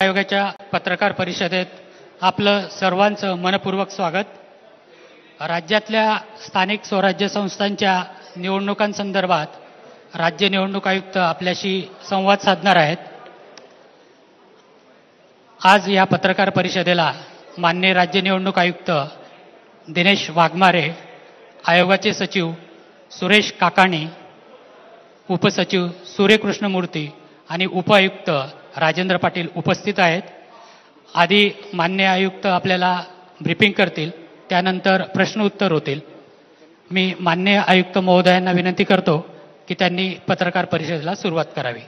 आयोगाच्या पत्रकार परिषदेत आपलं सर्वांचं मनपूर्वक स्वागत। राज्यातल्या स्थानिक स्वराज्य संस्थांच्या निवडणुकांसंदर्भात राज्य निवडणूक आयुक्त आपल्याशी संवाद साधणार आहेत। आज या पत्रकार परिषदेला माननीय राज्य निवडणूक आयुक्त दिनेश वाघमारे, आयोगाचे सचिव सुरेश काकाणी, उपसचिव सूर्यकृष्ण मूर्ती आणि उपायुक्त राजेंद्र पाटील उपस्थित आहेत। आधी माननीय आयुक्त आपल्याला ब्रीफिंग करतील, त्यानंतर प्रश्न उत्तर होतील। मी माननीय आयुक्त महोदयांना विनंती करतो की त्यांनी पत्रकार परिषदेला सुरुवात करावी।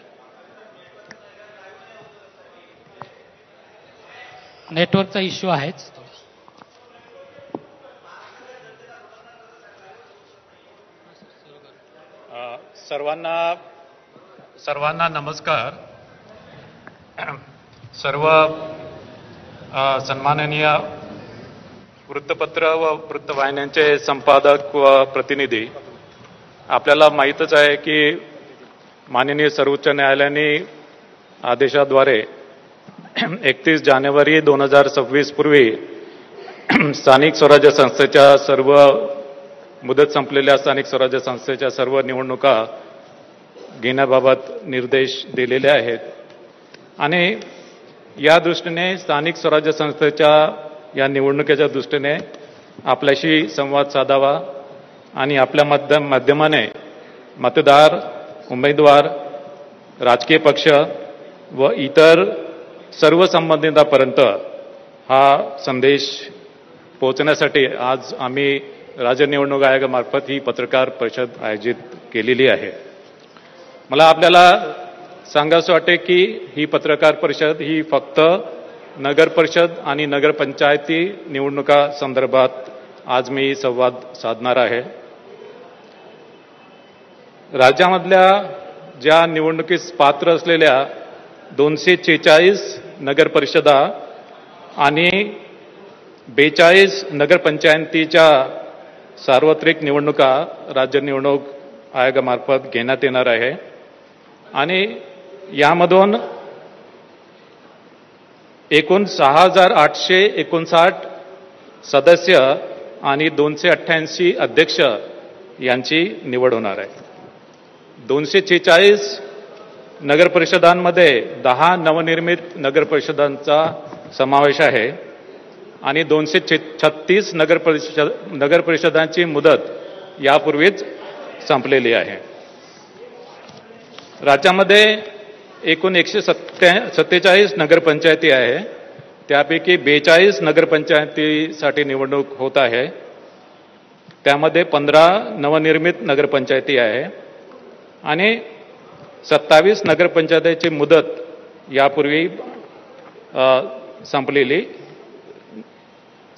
नेटवर्कचा इश्यू आहेच। सर्वांना नमस्कार। सर्व सन्माननीय वृत्तपत्र व वृत्तवाहिन्यांचे संपादक व प्रतिनिधी, आपल्याला माहीतच आहे की माननीय सर्वोच्च न्यायालयाने आदेशाद्वारे 31 जानेवारी 2026 पूर्वी स्थानिक स्वराज्य संस्थेच्या सर्व मुदत संपलेल्या स्थानिक स्वराज्य संस्थेच्या सर्व निवडणुका घेण्याबाबत निर्देश दिलेले आहेत आणि या दृष्टीने स्थानिक स्वराज्य संस्थेच्या या निवडणुकीच्या दृष्टीने आपल्याशी संवाद साधावा आणि आपल्या माध्यमाने मतदार, उमेदवार, राजकीय पक्ष व इतर सर्व संबंधितांपर्यंत हा संदेश पोहोचण्यासाठी आज आम्ही राज्य निवडणूक आयोगामार्फत ही पत्रकार परिषद आयोजित केलेली आहे। मला आपल्याला सांगायचं वाटते की ही पत्रकार परिषद ही फक्त नगर परिषद आणि नगरपंचायती निवडणुका संदर्भात आज मी संवाद साधणार आहे। राज्यामधल्या ज्या निवडणुकीस पात्र असलेल्या 246 नगर परिषदा आणि 42 नगरपंचायतीच्या सार्वत्रिक निवडणुका राज्य निवडणूक आयोगामार्फत घेण्यात येणार आहे आणि यामधून एकूण 6,859 सदस्य आणि 288 अध्यक्ष यांची निवड होणार आहे। 246 नगर परिषदांमध्ये 10 नवनिर्मित नगर परिषदांचा समावेश आहे आणि 236 नगर परिषदांची मुदत यापूर्वीच संपलेली आहे। राज्यामध्ये एकूण 147 नगरपंचायती आहे, त्यापैकी 42 नगरपंचायतीसाठी निवडणूक होत आहे। त्यामध्ये 15 नवनिर्मित नगरपंचायती आहे आणि 27 नगरपंचायतीची मुदत यापूर्वी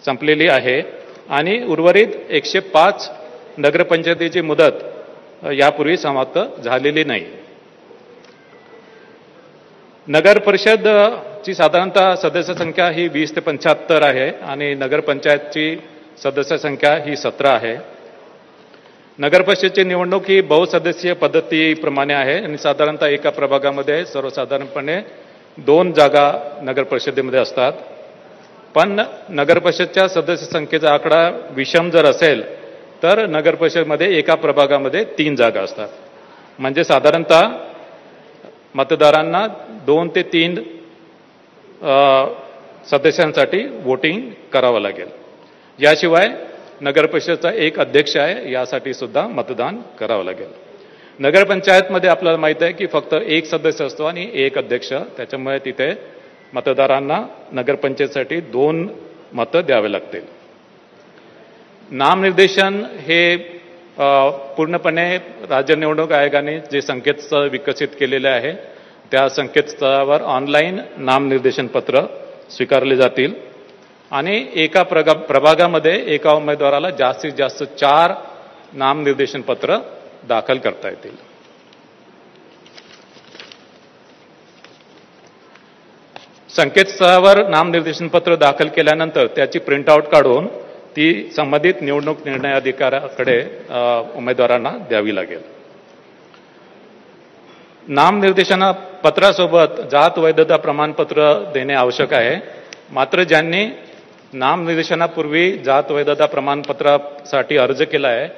संपलेली आहे आणि उर्वरित 105 नगरपंचायतीची मुदत यापूर्वी समाप्त झालेली नाही। नगर परिषदची साधारणतः सदस्य संख्या ही 20 ते 75 आहे आणि नगरपंचायतची सदस्य संख्या ही 17 आहे। नगर परिषदेची निवडणूक ही बहुसदस्यीय पद्धतीप्रमाणे आहे आणि साधारणतः एका प्रभागामध्ये सर्वसाधारणपणे 2 जागा नगर परिषदेमध्ये असतात। पण नगर परिषदच्या सदस्य संख्येचा आकडा विषम जर असेल तर नगर परिषदेमध्ये एका प्रभागामध्ये 3 जागा असतात। म्हणजे साधारणतः मतदारांना 2 ते 3 सदस्यांसाठी वोटिंग करावं लागेल। याशिवाय नगर परिषदेचा एक अध्यक्ष आहे, यासाठी सुद्धा मतदान करावं लागेल। नगरपंचायतमध्ये आपल्याला माहित आहे की फक्त एक सदस्य असतो आणि एक अध्यक्ष, त्याच्यामुळे तिथे मतदारांना नगरपंचायतीसाठी 2 मतं द्यावे लागतील। नामनिर्देशन हे पूर्णपणे राज्य निवडणूक आयोगाने जे संकेतस्थळ विकसित केलेले आहे त्या संकेतस्थळावर ऑनलाईन नामनिर्देशन पत्र स्वीकारले जातील आणि एका प्रभागामध्ये एका उमेदवाराला जास्तीत जास्त 4 नामनिर्देशन पत्र दाखल करता येतील। संकेतस्थळावर नामनिर्देशन पत्र दाखल केल्यानंतर त्याची प्रिंटआउट काढून ती संबंधित निवडणूक निर्णय अधिकाऱ्याकडे उमेदवारांना द्यावी लागेल। नामनिर्देशना पत्रासोबत जात वैधता प्रमाणपत्र देणे आवश्यक आहे. मात्र ज्यांनी नामनिर्देशनापूर्वी जात वैधता प्रमाणपत्रासाठी अर्ज केला आहे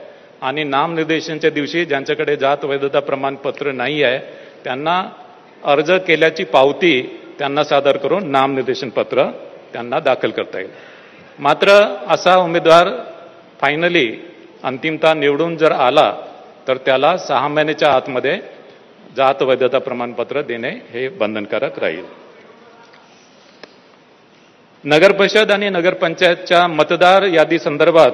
आणि नामनिर्देशनाच्या दिवशी ज्यांच्याकडे जात वैधता प्रमाणपत्र नाही आहे त्यांना अर्ज केल्याची पावती त्यांना सादर करून नामनिर्देशन पत्र त्यांना दाखल करता येईल. मात्र असा उमेदवार फायनली अंतिमतः निवडून जर आला तर त्याला 6 महिन्याच्या आतमध्ये जात वैधता प्रमाणपत्र देणे हे बंधनकारक राहील. नगर परिषद आणि नगरपंचायतच्या मतदार यादी संदर्भात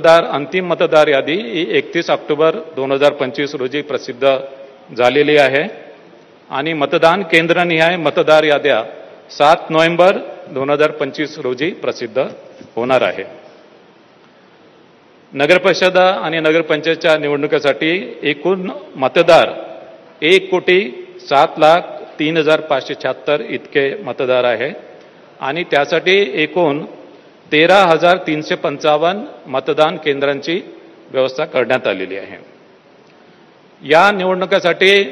अंतिम मतदार यादी ही 31 ऑक्टोबर 2025 रोजी प्रसिद्ध झालेली आहे आणि मतदान केंद्रनिहाय मतदार याद्या 7 नोव्हेंबर 2025 रोजी प्रसिद्ध होणार आहे. नगरपरिषद आणि नगरपंचायतच्या निवडणुकीसाठी एकूण मतदार 1,07,03,576 इतके मतदार आहे आणि त्यासाठी एकूण 13,355 मतदान केंद्रांची व्यवस्था करण्यात आलेली आहे. या निवडणुकीसाठी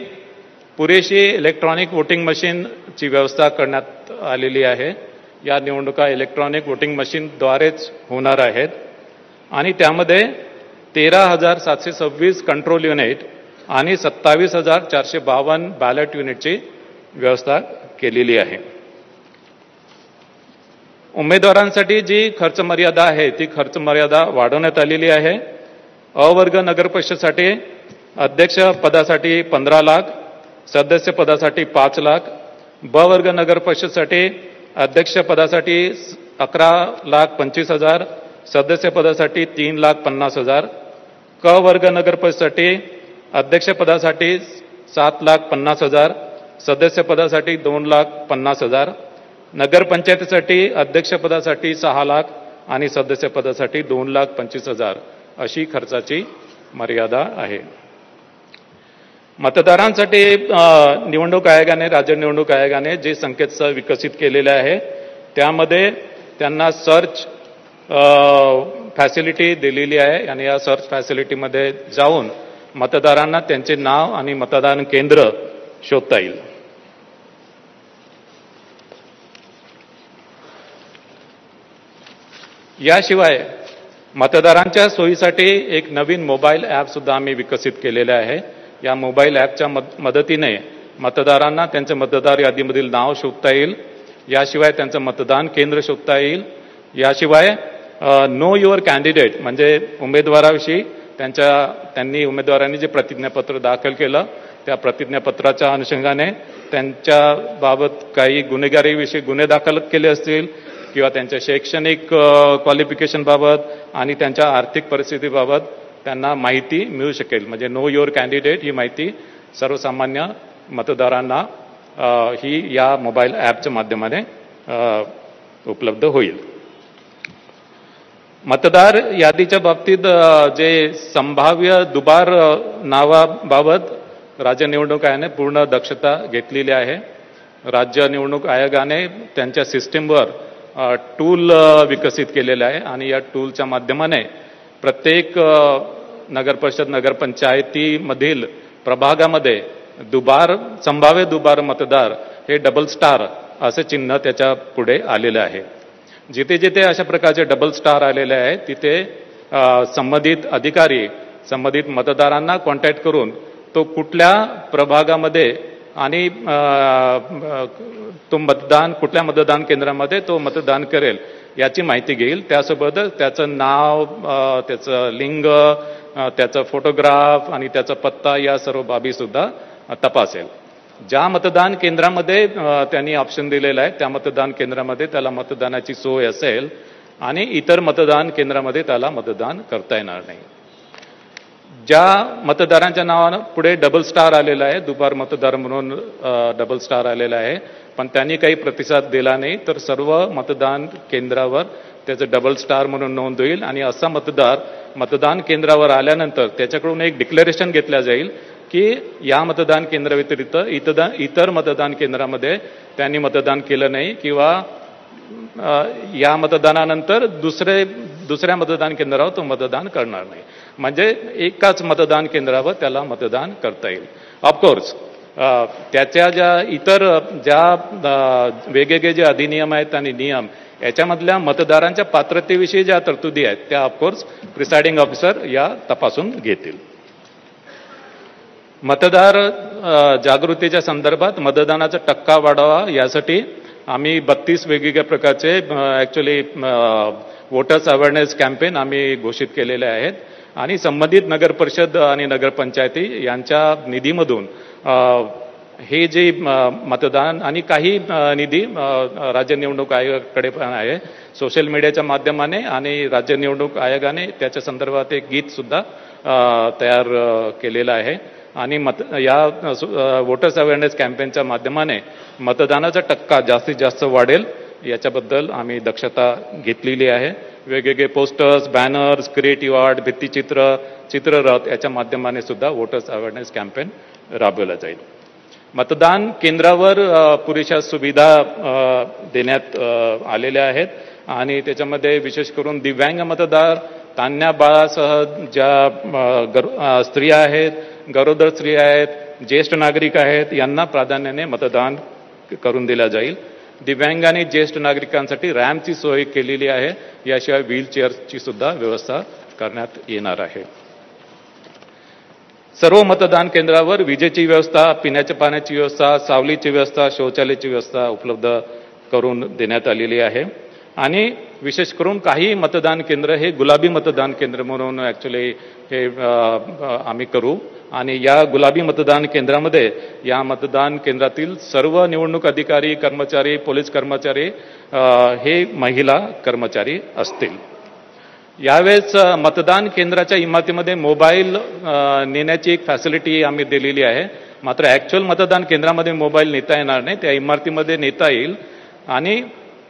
पुरेशी इलेक्ट्रॉनिक वोटिंग मशीनची व्यवस्था करण्यात आलेली आहे. या निवडणुका इलेक्ट्रॉनिक वोटिंग मशीनद्वारेच होणार आहेत आणि त्यामध्ये 13,726 कंट्रोल युनिट आणि 27,452 बॅलेट युनिटची व्यवस्था केलेली आहे. उमेदवारांसाठी जी खर्च मर्यादा आहे ती खर्च मर्यादा वाढवण्यात आलेली आहे. अ वर्ग नगर परिषदसाठी अध्यक्ष पदासाठी 15 लाख, सदस्य पदासाठी 5 लाख, ब वर्ग नगर परिषदसाठी अध्यक्ष पदासाठी 11,25,000, सदस्य पदासाठी 3,50,000, क वर्ग नगर परिषदसाठी अध्यक्ष पदासाठी 7,50,000, सदस्य पदासाठी 2,50,000, नगरपंचायतीसाठी अध्यक्ष पदासाठी 6 लाख आणि सदस्य पदासाठी 2,25,000 अशी खर्चाची मर्यादा आहे. मतदारांसाठी निवडणूक आयोगाने, राज्य निवडणूक आयोगाने जे संकेतस्थळ विकसित केलेले आहे त्यामध्ये त्यांना सर्च फॅसिलिटी दिलेली आहे आणि या सर्च फॅसिलिटीमध्ये जाऊन मतदारांना त्यांचे नाव आणि मतदान केंद्र शोधता येईल. याशिवाय मतदारांच्या सोयीसाठी एक नवीन मोबाईल ॲप सुद्धा आम्ही विकसित केलेले आहे. या मोबाईल ॲपच्या मदतीने मतदारांना त्यांच्या मतदार यादीमधील नाव शोधता येईल. याशिवाय त्यांचं मतदान केंद्र शोधता येईल. याशिवाय नो युअर कॅन्डिडेट म्हणजे उमेदवाराविषयी त्यांनी उमेदवारांनी जे प्रतिज्ञापत्र दाखल केलं त्या प्रतिज्ञापत्राच्या अनुषंगाने त्यांच्याबाबत काही गुन्हेगारीविषयी गुन्हे दाखल केले असतील किंवा त्यांच्या शैक्षणिक क्वालिफिकेशनबाबत आणि त्यांच्या आर्थिक परिस्थितीबाबत त्यांना माहिती मिळू शकेल. म्हणजे नो युअर कॅन्डिडेट ही माहिती सर्वसामान्य मतदारांना ही या मोबाईल ॲपच्या माध्यमाने उपलब्ध होईल. मतदार यादीच्या बाबतीत जे संभाव्य दुबार नावाबाबत राज्य निवडणूक आयोगाने पूर्ण दक्षता घेतलेली आहे. राज्य निवडणूक आयोगाने त्यांच्या सिस्टीमवर टूल विकसित केलेलं आहे आणि या टूलच्या माध्यमाने प्रत्येक नगरपरिषद नगरपंचायतीमधील प्रभागामध्ये संभाव्य दुबार मतदार हे डबल स्टार असे चिन्ह त्याच्या पुढे आलेले आहे. जिथे जिथे अशा प्रकारचे डबल स्टार आलेले आहेत तिथे संबंधित अधिकारी संबंधित मतदारांना कॉन्टॅक्ट करून तो कुठल्या प्रभागामध्ये आणि तो कुठल्या मतदान केंद्रामध्ये तो मतदान करेल याची माहिती घेईल. त्यासोबतच त्याचं नाव, त्याचं लिंग, त्याचा फोटोग्राफ आणि त्याचा पत्ता या सर्व बाबी सुद्धा तपासेल. ज्या मतदान केंद्रामध्ये त्यांनी ऑप्शन दिलेला आहे त्या मतदान केंद्रामध्ये त्याला मतदानाची सोय असेल आणि इतर मतदान केंद्रामध्ये त्याला मतदान करता येणार नाही. ज्या मतदारांच्या नावानं पुढे डबल स्टार आलेला आहे, दुबार मतदार म्हणून डबल स्टार आलेला आहे, पण त्यांनी काही प्रतिसाद दिला नाही तर सर्व मतदान केंद्रावर त्याचं डबल स्टार म्हणून नोंद होईल आणि असा मतदार मतदान केंद्रावर आल्यानंतर त्याच्याकडून एक डिक्लेरेशन घेतलं जाईल की या मतदान केंद्राव्यतिरिक्त इतर मतदान केंद्रामध्ये त्यांनी मतदान केलं नाही किंवा या मतदानानंतर दुसऱ्या मतदान केंद्रावर तो मतदान करणार नाही. म्हणजे एकाच मतदान केंद्रावर त्याला मतदान करता येईल. ऑफकोर्स त्याच्या ज्या वेगवेगळे जे अधिनियम आहेत आणि नियम याच्यामधल्या मतदारांच्या पात्रतेविषयी ज्या तरतुदी आहेत त्या ऑफकोर्स प्रिसाइडिंग ऑफिसर या तपासून घेतील. मतदार जागृतीच्या संदर्भात मतदानाचा टक्का वाढावा यासाठी आम्ही 32 वेगवेगळ्या प्रकारचे ॲक्च्युली वोटर्स अवेअरनेस कॅम्पेन आम्ही घोषित केलेले आहेत आणि संबंधित नगर परिषद आणि नगरपंचायती यांच्या निधीमधून हे जे मतदान आणि काही निधी राज्य निवडणूक आयोगाकडे पण आहे. सोशल मीडियाच्या माध्यमाने आणि राज्य निवडणूक आयोगाने त्याच्या संदर्भात एक गीत सुद्धा तयार केलेलं आहे आणि या वोटर्स अवेअरनेस कॅम्पेनच्या माध्यमाने मतदानाचा टक्का जास्तीत जास्त वाढेल याच्याबद्दल आम्ही दक्षता घेतलेली आहे. वेगवेगळे पोस्टर्स, बॅनर्स, क्रिएटिव्ह आर्ट, भित्तिचित्र, चित्ररथ याच्या माध्यमाने सुद्धा वोटर्स अवेअरनेस कॅम्पेन राबवला जाईल. मतदान केंद्रावर पुरेशा सुविधा देण्यात आलेल्या आहेत आणि त्याच्यामध्ये विशेष करून दिव्यांग मतदार, तान्ह्या बाळासह ज्या स्त्रिया आहेत, गरोदर स्त्रिया आहेत, ज्येष्ठ नागरिक आहेत यांना प्राधान्याने मतदान करून दिलं जाईल. दिव्यांग आणि ज्येष्ठ नागरिकांसाठी रॅम्पची सोय केलेली आहे. याशिवाय व्हीलचेअर्सची सुद्धा व्यवस्था करण्यात येणार आहे. सर्व मतदान केंद्रावर विजेची व्यवस्था, पिण्याच्या पाण्याची व्यवस्था, सावलीची व्यवस्था, शौचालयाची व्यवस्था उपलब्ध करून देण्यात आलेली आहे आणि विशेष करून काही मतदान केंद्र हे गुलाबी मतदान केंद्र म्हणून ॲक्च्युली हे आम्ही करू आणि या गुलाबी मतदान केंद्रामध्ये या मतदान केंद्रातील सर्व निवडणूक अधिकारी, कर्मचारी, पोलीस कर्मचारी हे महिला कर्मचारी असतील. यावेळेस मतदान केंद्राच्या इमारतीमध्ये मोबाईल नेण्याची एक फॅसिलिटी आम्ही दिलेली आहे. मात्र ॲक्च्युअल मतदान केंद्रामध्ये मोबाईल नेता येणार नाही, त्या इमारतीमध्ये नेता येईल आणि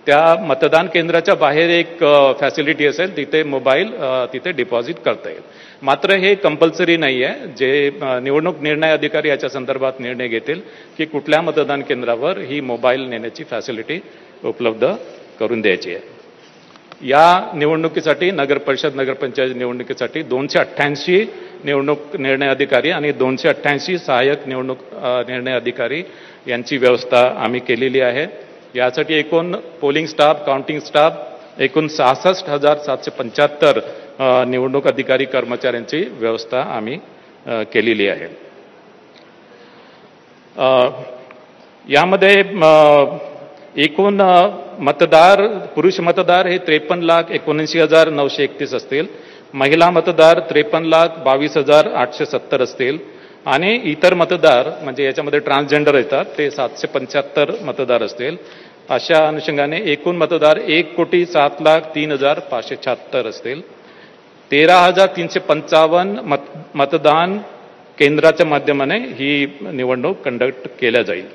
त्या मतदान केंद्राच्या बाहेर एक फॅसिलिटी असेल तिथे मोबाईल तिथे डिपॉझिट करता येईल. मात्र हे कंपल्सरी नाही आहे. जे निवडणूक निर्णय अधिकारी याच्या संदर्भात निर्णय घेतील की कुठल्या मतदान केंद्रावर ही मोबाईल नेण्याची फॅसिलिटी उपलब्ध करून द्यायची आहे. या निवडणुकीसाठी नगर परिषद नगरपंचायत निवडणुकीसाठी 288 निवडणूक निर्णय अधिकारी आणि 288 सहाय्यक निवडणूक निर्णय अधिकारी यांची व्यवस्था आम्ही केलेली आहे. यासाठी एकूण पोलिंग स्टाफ, काउंटिंग स्टाफ एकूण 66,775 निवडणूक अधिकारी कर्मचाऱ्यांची व्यवस्था आम्ही केलेली आहे. यामध्ये एकूण मतदार, पुरुष मतदार हे 53,79,931 असतील, महिला मतदार 53,22,870 असतील आणि इतर मतदार म्हणजे याच्यामध्ये ट्रान्सजेंडर येतात ते 775 मतदार असतील. अशा अनुषंगाने एकूण मतदार 1,07,03,576 असतील. 13,355 मतदान केंद्राच्या माध्यमाने ही निवडणूक कंडक्ट केल्या जाईल.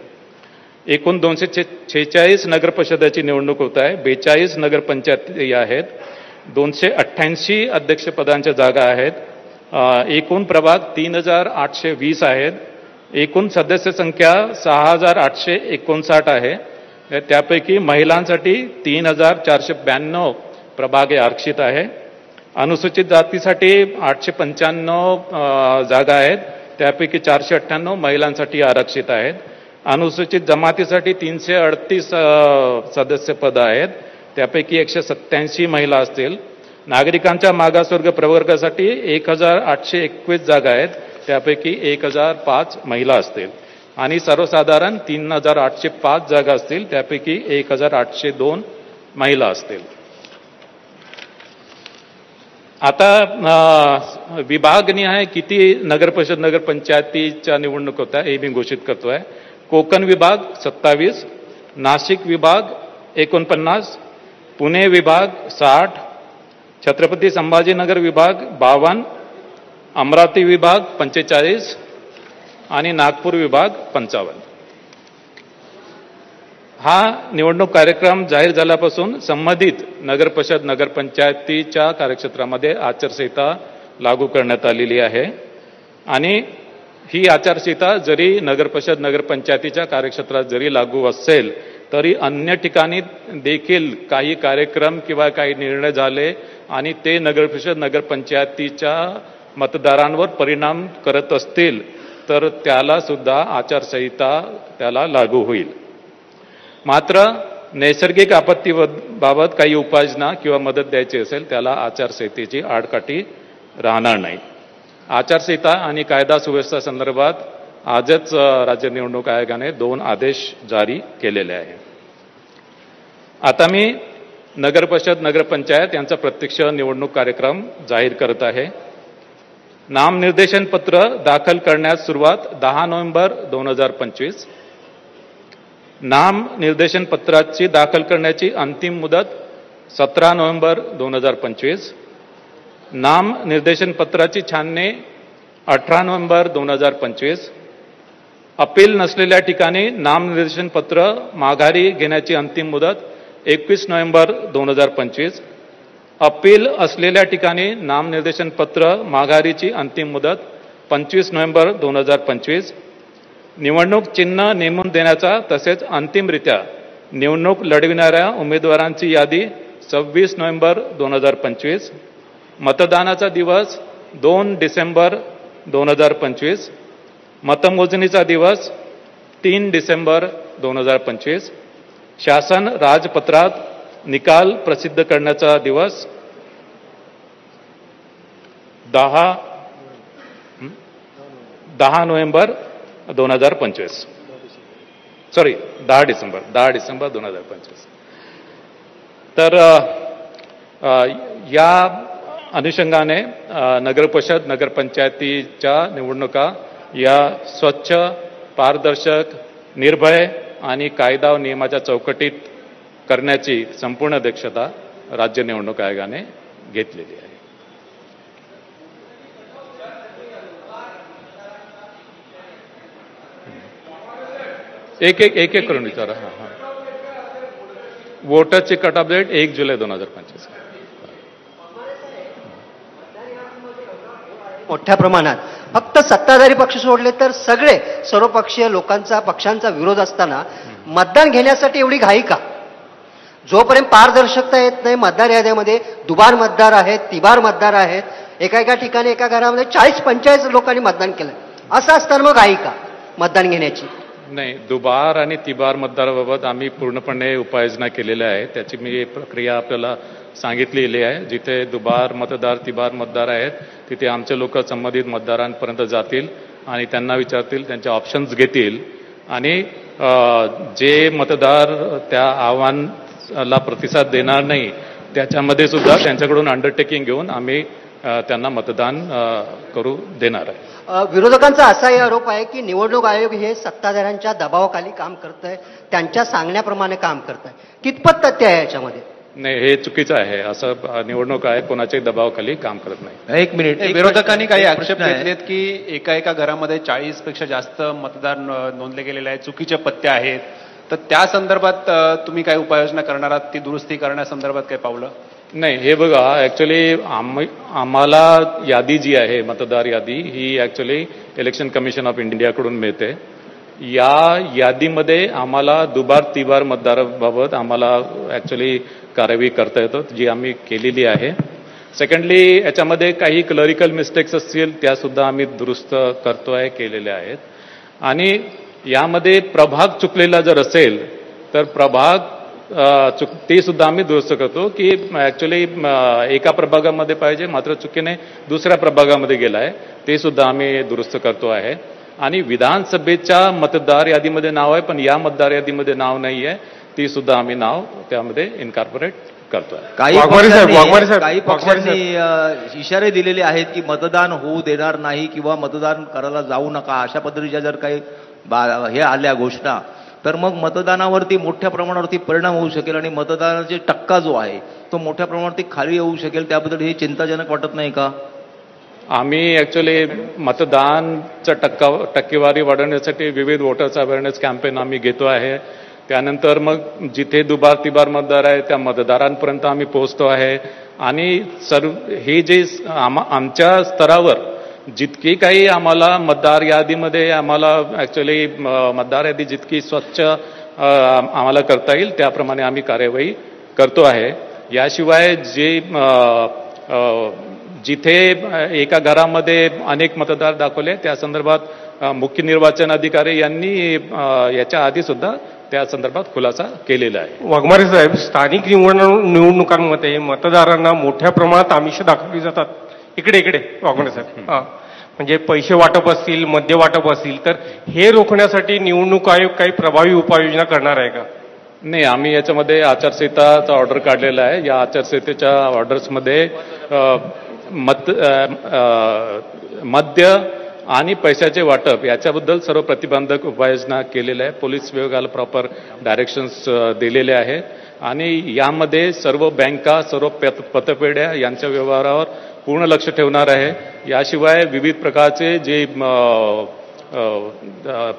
एकूण 246 नगर परिषदेची निवडणूक होत आहे. 42 नगरपंचायती आहेत. 288 अध्यक्षपदांच्या जागा आहेत. एकूण प्रभाग 3,820 आहेत. एकूण सदस्य संख्या 6,859 आहे. त्यापैकी महिलांसाठी 3,492 प्रभाग आरक्षित आहे. अनुसूचित जातीसाठी 895 जागा आहेत. त्यापैकी 498 महिलांसाठी आरक्षित आहेत. अनुसूचित जमातीसाठी 338 सदस्य पद आहेत. त्यापैकी 187 महिला असतील. नागरिकांच्या मागासवर्ग प्रवर्गासाठी 1,821 जागा आहेत. त्यापैकी 1,005 महिला असतील आणि सर्वसाधारण 3,805 जागा असतील. त्यापैकी 1,802 महिला असतील. आता विभागनिहाय किती नगरपरिषद नगरपंचायतीच्या निवडणूक होत्या हे मी घोषित करतोय. कोकण विभाग 27, नाशिक विभाग 49, पुणे विभाग 60, छत्रपती संभाजीनगर विभाग 52, अमरावती विभाग 45 आणि नागपूर विभाग 55. हा निवडणूक कार्यक्रम जाहीर झाल्यापासून संबंधित नगरपरिषद नगरपंचायतीच्या कार्यक्षेत्रामध्ये आचारसंहिता लागू करण्यात आलेली आहे आणि ही आचारसंहिता जरी नगरपरिषद नगरपंचायतीच्या कार्यक्षेत्रात जरी लागू असेल तरी अन्य ठिकाणी देखील काही कार्यक्रम किंवा काही निर्णय झाले आणि ते नगरपरिषद नगरपंचायतीच्या मतदारांवर परिणाम करत असतील तर त्याला सुद्धा आचारसंहिता त्याला लागू होईल. मात्र नैसर्गिक आपत्तीबाबत काही उपाययोजना किंवा मदत द्यायची असेल त्याला आचारसंहितेची आडकाठी राहणार नाही. आचारसंहिता आणि कायदा सुव्यवस्था संदर्भात आजच राज्य निवडणूक आयोगाने 2 आदेश जारी केलेले आहे. आता मी नगरपरिषद नगरपंचायत यांचा प्रत्यक्ष निवडणूक कार्यक्रम जाहीर करत आहे. नामनिर्देशन पत्र दाखल करण्यास सुरुवात 10 नोव्हेंबर 2025. नामनिर्देशन पत्राची दाखल करण्याची अंतिम मुदत 17 नोव्हेंबर 2025. नामनिर्देशन पत्राची छाननी 18 नोव्हेंबर 2025. अपील नसलेल्या ठिकाणी नामनिर्देशन पत्र माघारी घेण्याची अंतिम मुदत 21 नोव्हेंबर 2025. अपील असलेल्या ठिकाणी नामनिर्देशन पत्र माघारीची अंतिम मुदत 25 नोव्हेंबर 2025. निवडणूक चिन्ह नेमून देण्याचा तसेच अंतिमरित्या निवडणूक लढविणाऱ्या उमेदवारांची यादी 26 नोव्हेंबर 2025. मतदानाचा दिवस 2 डिसेंबर 2025. मतमोजणीचा दिवस 3 डिसेंबर 2025. शासन राजपत्रात निकाल प्रसिद्ध करण्याचा दिवस 10 नोव्हेंबर 2025. 10 डिसेंबर 2025. तर या अनुषंगाने नगरपरिषद नगरपंचायतीच्या निवडणुका या स्वच्छ, पारदर्शक, निर्भय आणि कायदा व नियमाच्या चौकटीत करण्याची संपूर्ण दक्षता राज्य निवडणूक आयोगाने घेतलेली आहे. एक करून विचारा. वोटरची कट ऑफ डेट 1 जुलै 2025. मोठ्या प्रमाणात फक्त सत्ताधारी पक्ष सोडले तर सगळे सर्वपक्षीय पक्षांचा विरोध असताना मतदान घेण्यासाठी एवढी घाई का? जोपर्यंत पारदर्शकता येत नाही, मतदार याद्यामध्ये दुबार मतदार आहेत, तिबार मतदार आहेत, एका ठिकाणी एका घरामध्ये 40-45 लोकांनी मतदान केलं, असं असताना मग घाई का मतदान घेण्याची? नाही, दुबार आणि तिबार मतदाराबाबत आम्ही पूर्णपणे उपाययोजना केलेल्या आहे. त्याची मी प्रक्रिया आपल्याला सांगितलेली आहे. जिथे दुबार मतदार, तिबार मतदार आहेत तिथे आमचे लोक संबंधित मतदारांपर्यंत जातील आणि त्यांना विचारतील, त्यांचे ऑप्शन्स घेतील आणि जे मतदार त्या आव्हानाला प्रतिसाद देणार नाही त्याच्यामध्ये सुद्धा त्यांच्याकडून अंडरटेकिंग घेऊन आम्ही त्यांना मतदान करू देणार आहे. विरोधकांचा असाही आरोप आहे की निवडणूक आयोग हे सत्ताधाऱ्यांच्या दबावाखाली काम करत आहे, त्यांच्या सांगण्याप्रमाणे काम करत आहे. कितपत तथ्य आहे याच्यामध्ये? नाही, हे चुकीचं आहे. असं निवडणूक आयोग कोणाच्याही दबावाखाली काम करत नाही. एक मिनिट. विरोधकांनी काही आक्षेप घेतलेत की एका घरामध्ये 40 पेक्षा जास्त मतदार नोंदले गेलेले आहेत, चुकीचे पत्ते आहेत, तर त्या संदर्भात तुम्ही काय उपाययोजना करणार आहात? ती दुरुस्ती करण्यासंदर्भात काय पावलं? नाही, हे बघा, ऍक्च्युली आम्हाला यादी जी आहे, मतदार यादी, ही ऍक्च्युली इलेक्शन कमिशन ऑफ इंडियाकडून मिळते. या यादीमध्ये आम्हाला दुबार तिबार मतदाराबाबत आम्हाला ऍक्च्युली कार्यवाही करता येतो, जी आम्ही केलेली आहे. सेकंडली, याच्यामध्ये काही क्लरिकल मिस्टेक्स असतील त्या सुद्धा आम्ही दुरुस्त करतोय, केलेल्या आहेत. आणि यामध्ये प्रभाग चुकलेला जर असेल तर प्रभाग ते सुद्धा आम्ही दुरुस्त करतो की ऍक्च्युली एका प्रभागामध्ये पाहिजे मात्र चुकीने दुसऱ्या प्रभागामध्ये गेलाय, ते सुद्धा आम्ही दुरुस्त करतो आहे. आणि विधानसभेच्या मतदार यादीमध्ये नाव आहे पण या मतदार यादीमध्ये नाव नाही आहे, ती सुद्धा आम्ही नाव त्यामध्ये इन्कॉर्पोरेट करतोय. काही पक्षांनी इशारे दिलेले आहेत की मतदान होऊ देणार नाही किंवा मतदान करायला जाऊ नका, अशा पद्धतीच्या जर काही हे आल्या घोषणा तर मग मतदानावरती मोठ्या प्रमाणावरती परिणाम होऊ शकेल आणि मतदानाचा टक्का जो आहे तो मोठ्या प्रमाणावरती खाली येऊ शकेल. त्याबद्दल हे चिंताजनक वाटत नाही का? आम्ही ऍक्च्युली मतदानचा टक्केवारी वाढवण्यासाठी विविध वोटर्स अवेअरनेस कॅम्पेन आम्ही घेतो आहे. त्यानंतर मग जिथे दुबार तिबार मतदार आहे त्या मतदारांपर्यंत आम्ही पोहोचतो आहे. आणि हे जे आमच्या स्तरावर जितकी काही आम्हाला मतदार यादीमध्ये आम्हाला ऍक्च्युली मतदार यादी जितकी स्वच्छ आम्हाला करता येईल त्याप्रमाणे आम्ही कार्यवाही करतो आहे. याशिवाय जिथे एका घरामध्ये अनेक मतदार दाखवले त्या संदर्भात मुख्य निर्वाचन अधिकारी यांनी याच्या आधी सुद्धा त्या संदर्भात खुलासा केलेला आहे. वाघमारे साहेब, स्थानिक निवडणुकांमध्ये मतदारांना मोठ्या प्रमाणात आमिष दाखवली जातात. इकडे वाघमारे साहेब, म्हणजे पैसे वाटप असतील, मद्य वाटप असतील, तर हे रोखण्यासाठी निवडणूक आयोग काही प्रभावी उपाययोजना करणार आहे का? नाही, आम्ही याच्यामध्ये आचारसंहिताचा ऑर्डर काढलेला आहे. या आचारसंहितेच्या ऑर्डर्समध्ये मद्य आणि पैशाचे वाटप याच्याबद्दल सर्व प्रतिबंधक उपाययोजना केलेल्या आहे. पोलीस विभागाला प्रॉपर डायरेक्शन्स दिलेले आहेत आणि यामध्ये सर्व बँका, सर्व पतपेढ्या यांच्या व्यवहारावर पूर्ण लक्ष ठेवणार आहे. याशिवाय विविध प्रकारचे जे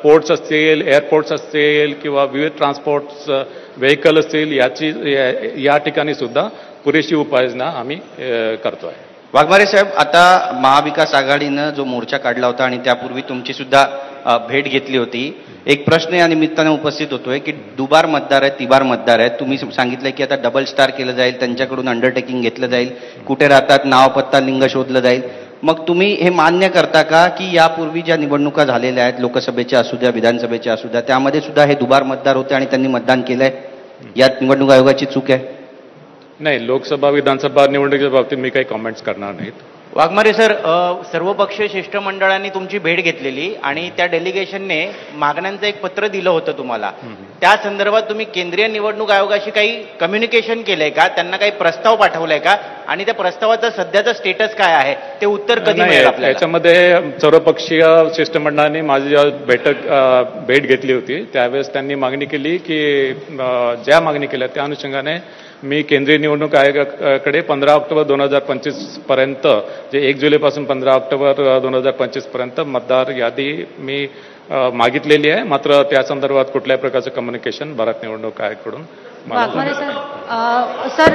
पोर्ट्स असतील, एअरपोर्ट्स असतील किंवा विविध ट्रान्सपोर्ट्स व्हेकल असतील, या ठिकाणी सुद्धा पुरेशी उपाययोजना आम्ही करतो आहे. वाघमारे साहेब, आता महाविकास आघाडीनं जो मोर्चा काढला होता आणि त्यापूर्वी तुमची सुद्धा भेट घेतली होती, एक प्रश्न या निमित्ताने उपस्थित होतोय की दुबार मतदार आहेत, तिबार मतदार आहेत. तुम्ही सांगितलंय की आता डबल स्टार केलं जाईल, त्यांच्याकडून अंडरटेकिंग घेतलं जाईल, कुठे राहतात, नाव, पत्ता, लिंग शोधलं जाईल. मग तुम्ही हे मान्य करता का की यापूर्वी ज्या निवडणुका झालेल्या आहेत, लोकसभेच्या असू द्या, विधानसभेच्या असू द्या, त्यामध्ये सुद्धा हे दुबार मतदार होते आणि त्यांनी मतदान केलंय? यात निवडणूक आयोगाची चूक आहे? नाही, लोकसभा विधानसभा निवडणुकीच्या बाबतीत मी काही कॉमेंट्स करणार नाहीत. वाघमारे सर, सर्वपक्षीय शिष्टमंडळांनी तुमची भेट घेतलेली आणि त्या डेलिगेशनने मागण्यांचं एक पत्र दिलं होतं तुम्हाला. त्या संदर्भात तुम्ही केंद्रीय निवडणूक आयोगाशी काही कम्युनिकेशन केलंय का? त्यांना काही प्रस्ताव पाठवलाय का? आणि त्या प्रस्तावाचं सध्याचं स्टेटस काय आहे, ते उत्तर कधी मिळेल आपल्याला? याच्यामध्ये सर्वपक्षीय शिष्टमंडळाने माझी भेट घेतली होती. त्यावेळेस त्यांनी मागणी केली की ज्या मागणी केल्या त्या अनुषंगाने मी केंद्रीय निवडणूक आयोगाकडे 15 ऑक्टोबर 2025 पर्यंत, जे 1 जुलैपासून 15 ऑक्टोबर 2025 पर्यंत मतदार यादी मी मागितलेली आहे. मात्र त्या संदर्भात कुठल्याही प्रकारचं कम्युनिकेशन भारत निवडणूक आयोगाकडून सर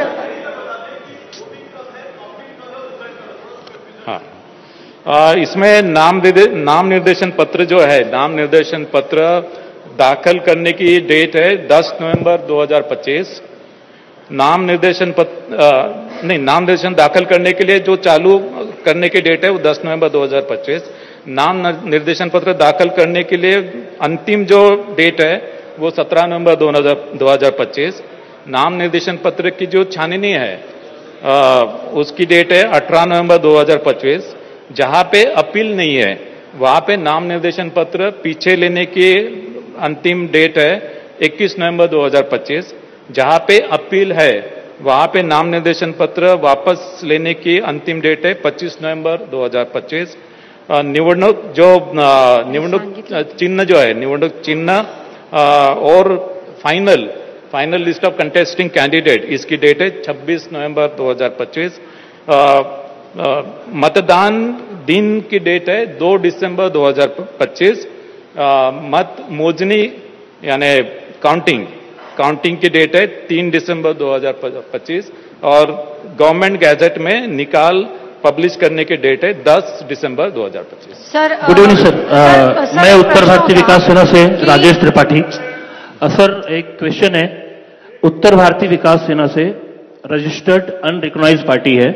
इसमें नाम निर्देशन पत्र जो है, नाम निर्देशन पत्र दाखल करने की डेट है 10 नवंबर 2025. नाम निर्देशन दाखल करने के लिए जो चालू करने की डेट है वो 10 नवंबर 2025. नाम निर्देशन पत्र दाखल करने के लिए अंतिम जो डेट है वो 17 नवंबर 2025. नाम निर्देशन पत्र की जो छाननी है उसकी डेट है 18 नवंबर 2025. जहां पे अपील नहीं है वहां पे नाम निर्देशन पत्र पीछे लेने की अंतिम डेट है 21 नवंबर 2025. जहां पे अपील है वहां पे नाम निर्देशन पत्र वापस लेने की अंतिम डेट है 25 नवंबर 2025. निवडणूक चिन्ह जो है, निवडणूक चिन्ह और final list of contesting candidate, इसकी डेट है 26 नवंबर 2025. मतदान दिन की डेट है 2 दिसंबर 2025. मत मोजनी यानी काउंटिंग की डेट है 3 दिसंबर 2025 और गवर्नमेंट गैजेट में निकाल पब्लिश करने की डेट है 10 दिसंबर 2025. सर, गुड इवनिंग सर, मैं उत्तर भारतीय विकास सेना से राजेश त्रिपाठी. सर, एक क्वेश्चन है. उत्तर भारतीय विकास सेना से रजिस्टर्ड अनरिकॉग्नाइज्ड पार्टी है.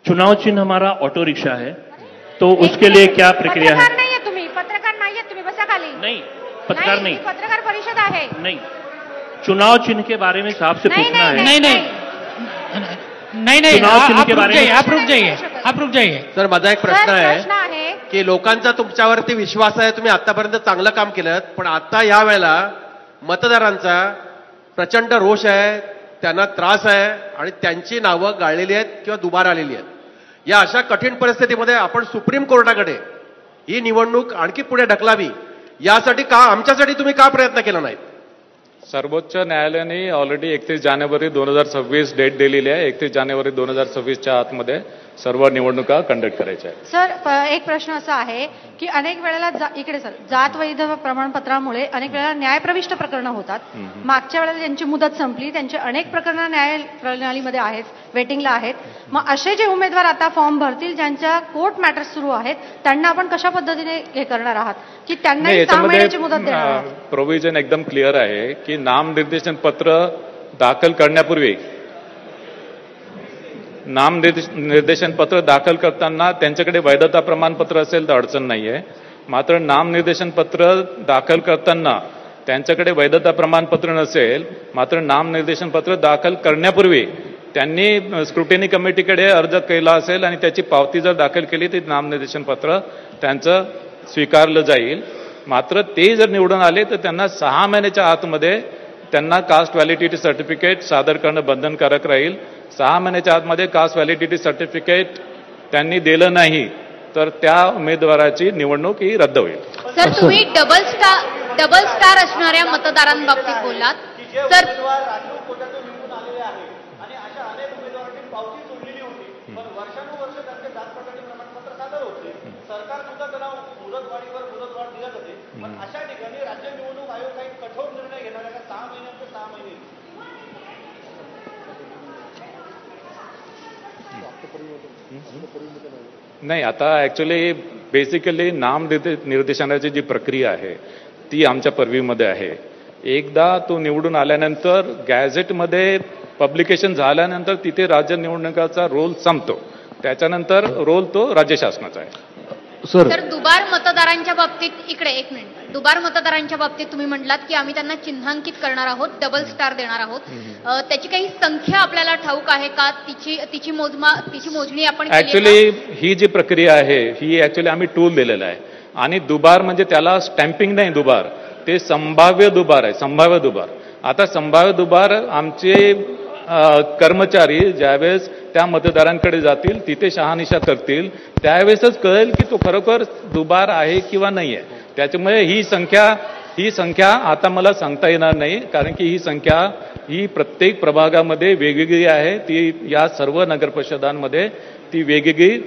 चुनाव चिन्ह हमारा ऑटो रिक्शा है, तो उसके लिए क्या प्रक्रिया है? पत्रकार नाहीये तुम्ही, बसा खाली. नहीं, पत्रकार नहीं, पत्रकार परिषद आहे. नहीं, चुनाव चिन्ह के बारे में साहब से पूछना है. नहीं, चुनाव चिन्ह के बारे में आप रुक जाइए. सर, माझा एक प्रश्न आहे की लोकांचा तुमच्यावरती विश्वास आहे, तुम्ही आतापर्यंत चांगलं काम केलं, पण आता या वेळेला मतदारांचा प्रचंड रोष आहे, त्यांना त्रास आहे आणि त्यांची नावं गाळलेली आहेत किंवा दुबार आलेली आहेत. या अशा कठीण परिस्थितीमध्ये आपण सुप्रीम कोर्टाकडे ही निवडणूक आणखी पुढे ढकलावी यासाठी आमच्यासाठी तुम्ही का प्रयत्न केला नाहीत? सर्वोच्च न्यायालयाने ऑलरेडी 31 जानेवारी 2026 डेट दिलेली आहे. 31 जानेवारी 2026च्या आतमध्ये सर्व निवडणुका कंडक्ट करायच्या आहेत. सर, एक प्रश्न असा आहे की अनेक वेळेला इकडे सर जात वैध प्रमाणपत्रामुळे अनेक वेळेला न्यायप्रविष्ट प्रकरणं होतात. मागच्या वेळेला ज्यांची मुदत संपली त्यांचे अनेक प्रकरणं न्याय प्रणालीमध्ये आहेत, वेटिंगला आहेत. मग असे जे उमेदवार आता फॉर्म भरतील ज्यांच्या कोर्ट मॅटर्स सुरू आहेत, त्यांना आपण कशा पद्धतीने हे करणार आहात की त्यांना 6 महिन्याची मुदत देणार आहात? प्रोव्हिजन एकदम क्लिअर आहे की नाम निर्देशन पत्र दाखल करण्यापूर्वी नाम निर्देशन पत्र दाखल करताना त्यांच्याकडे वैधता प्रमाणपत्र असेल तर अडचण नाहीये. मात्र नामनिर्देशन पत्र दाखल करताना त्यांच्याकडे वैधता प्रमाणपत्र नसेल, मात्र नामनिर्देशन पत्र दाखल करण्यापूर्वी त्यांनी स्क्रुटिनी कमिटीकडे अर्ज केला असेल आणि त्याची पावती जर दाखल केली तर नामनिर्देशन पत्र त्यांचं स्वीकारलं जाईल. मात्र ते जर निवडून आले तर त्यांना 6 महिन्याच्या आतमध्ये त्यांना कास्ट व्हॅलिडिटी सर्टिफिकेट सादर करणं बंधनकारक राहील. 6 महिन्याच्या आतमध्ये कास्ट व्हॅलिडिटी सर्टिफिकेट त्यांनी दिलं नाही तर त्या उमेदवाराची निवडणूक ही रद्द होईल. सर, तुम्ही डबल स्टार असणाऱ्या मतदारांबाबतीत बोललात. तर नाही, आता ऍक्च्युली बेसिकली नाम निर्देशनाची जी प्रक्रिया आहे ती आमच्या पर्व्ह्यूमध्ये आहे. एकदा तो निवडून आल्यानंतर गॅझेटमध्ये पब्लिकेशन झाल्यानंतर तिथे राज्य निवडणुकाचा रोल संपतो. त्याच्यानंतर रोल तो राज्य शासनाचा आहे. तर दुबार मतदारांच्या बाबतीत इकडे एक मिनिट, दुबार मतदारांच्या बाबतीत तुम्ही म्हटलात की आम्ही त्यांना चिन्हांकित करणार आहोत, डबल स्टार देणार आहोत. त्याची काही संख्या आपल्याला ठाऊक आहे का? तिची मोजणी आपण ऍक्च्युली ही जी प्रक्रिया आहे ही ऍक्च्युली आम्ही टूल दिलेला आहे. आणि दुबार म्हणजे त्याला स्टॅम्पिंग नाही, दुबार ते संभाव्य दुबार आहे, संभाव्य दुबार. आता संभाव्य दुबार आमचे कर्मचारी ज्यावेळेस त्या मतदारांकडे जातील, तिथे शहानिशा करतील, त्यावेळेसच कळेल की तो खरोखर दुबार आहे किंवा नाही आहे. त्याच्यामुळे ही संख्या आता मला सांगता येणार नाही, कारण की ही संख्या ही प्रत्येक प्रभागामध्ये वेगवेगळी आहे. ती या सर्व नगरपरिषदांमध्ये ती वेगवेगळी